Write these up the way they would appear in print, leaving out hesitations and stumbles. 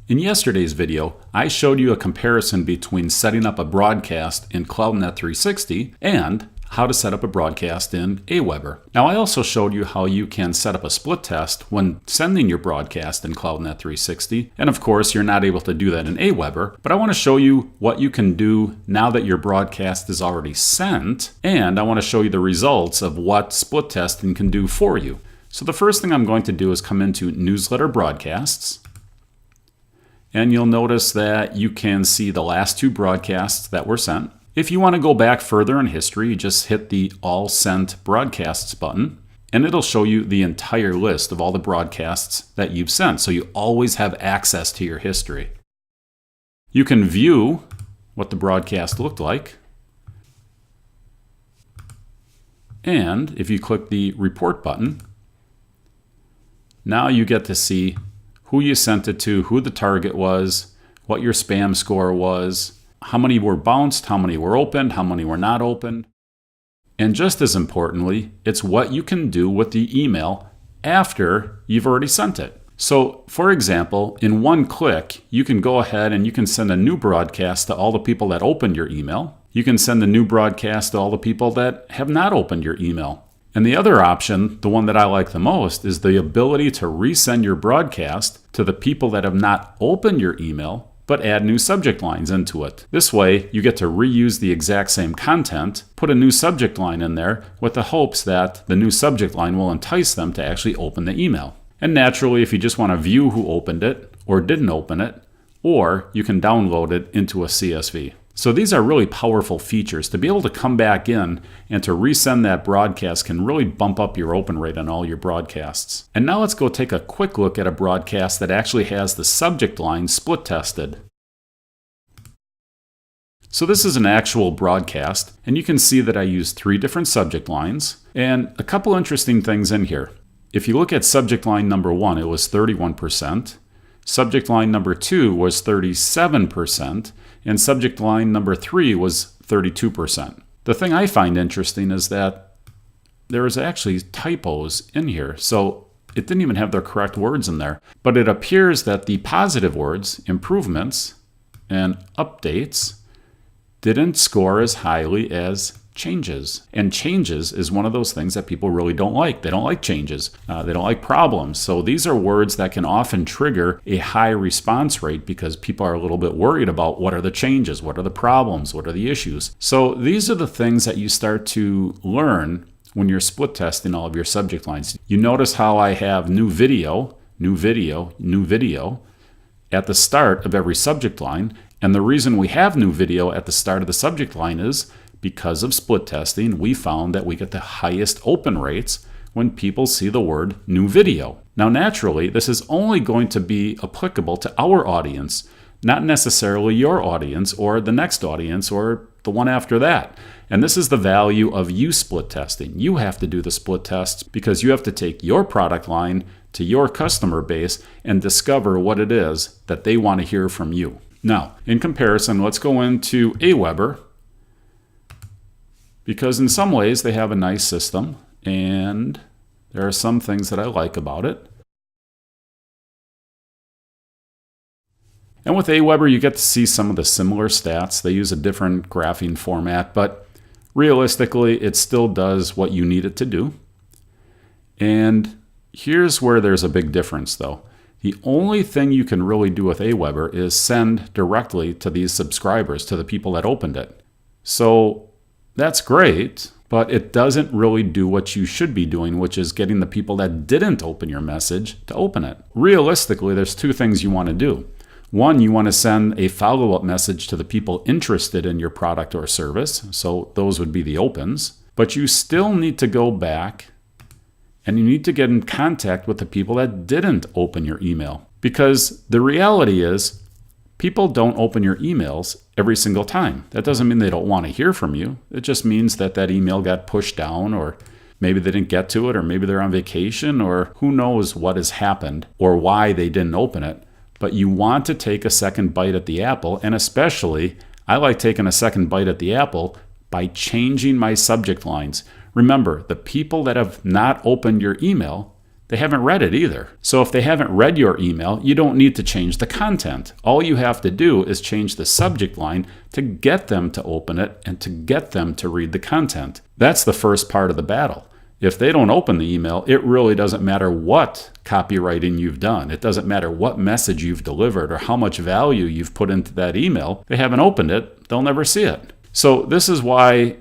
In yesterday's video, I showed you a comparison between setting up a broadcast in CloudNet360 and how to set up a broadcast in Aweber. Now, I also showed you how you can set up a split test when sending your broadcast in CloudNet360. And of course, you're not able to do that in Aweber, but I want to show you what you can do now that your broadcast is already sent. And I want to show you the results of what split testing can do for you. So the first thing I'm going to do is come into Newsletter Broadcasts. And you'll notice that you can see the last two broadcasts that were sent. If you want to go back further in history, you just hit the All Sent Broadcasts button, and it'll show you the entire list of all the broadcasts that you've sent. So you always have access to your history. You can view what the broadcast looked like. And if you click the Report button, now you get to see who you sent it to, who the target was, what your spam score was, how many were bounced, how many were opened, how many were not opened. And just as importantly, it's what you can do with the email after you've already sent it. So, for example, in one click, you can go ahead and you can send a new broadcast to all the people that opened your email. You can send a new broadcast to all the people that have not opened your email. And the other option, the one that I like the most, is the ability to resend your broadcast to the people that have not opened your email, but add new subject lines into it. This way, you get to reuse the exact same content, put a new subject line in there with the hopes that the new subject line will entice them to actually open the email. And naturally, if you just want to view who opened it or didn't open it, or you can download it into a CSV. So these are really powerful features. To be able to come back in and to resend that broadcast can really bump up your open rate on all your broadcasts. And now let's go take a quick look at a broadcast that actually has the subject line split tested. So this is an actual broadcast, and you can see that I used 3 different subject lines and a couple interesting things in here. If you look at subject line number 1, it was 31%. Subject line number 2 was 37%, and subject line number 3 was 32%. The thing I find interesting is that there is actually typos in here. So it didn't even have the correct words in there. But it appears that the positive words, improvements and updates, didn't score as highly as changes. And changes is one of those things that people really don't like. They don't like changes. They don't like problems. So these are words that can often trigger a high response rate because people are a little bit worried about what are the changes, what are the problems, what are the issues. So these are the things that you start to learn when you're split testing all of your subject lines. You notice how I have new video, new video, new video at the start of every subject line. And the reason we have new video at the start of the subject line is because of split testing, we found that we get the highest open rates when people see the word new video. Now, naturally, this is only going to be applicable to our audience, not necessarily your audience or the next audience or the one after that. And this is the value of you split testing. You have to do the split tests because you have to take your product line to your customer base and discover what it is that they want to hear from you. Now, in comparison, let's go into Aweber, because in some ways they have a nice system and there are some things that I like about it. And with Aweber, you get to see some of the similar stats. They use a different graphing format, but realistically, it still does what you need it to do. And here's where there's a big difference, though. The only thing you can really do with Aweber is send directly to these subscribers, to the people that opened it. So that's great, but it doesn't really do what you should be doing, which is getting the people that didn't open your message to open it. Realistically, there's 2 things you want to do. One, you want to send a follow-up message to the people interested in your product or service. So those would be the opens. But you still need to go back and you need to get in contact with the people that didn't open your email. Because the reality is, people don't open your emails every single time. That doesn't mean they don't want to hear from you. It just means that that email got pushed down, or maybe they didn't get to it, or maybe they're on vacation, or who knows what has happened or why they didn't open it. But you want to take a second bite at the apple, and especially, I like taking a second bite at the apple by changing my subject lines. Remember, the people that have not opened your email, They haven't read it either. So if they haven't read your email, you don't need to change the content. All you have to do is change the subject line to get them to open it and to get them to read the content. That's the first part of the battle. If they don't open the email, it really doesn't matter what copywriting you've done. It doesn't matter what message you've delivered or how much value you've put into that email. They haven't opened it, they'll never see it. So this is why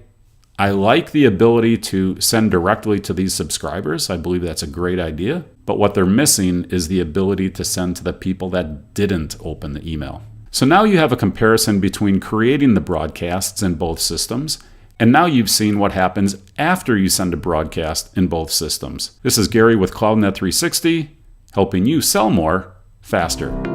I like the ability to send directly to these subscribers. I believe that's a great idea. But what they're missing is the ability to send to the people that didn't open the email. So now you have a comparison between creating the broadcasts in both systems, and now you've seen what happens after you send a broadcast in both systems. This is Gary with CloudNet360, helping you sell more faster.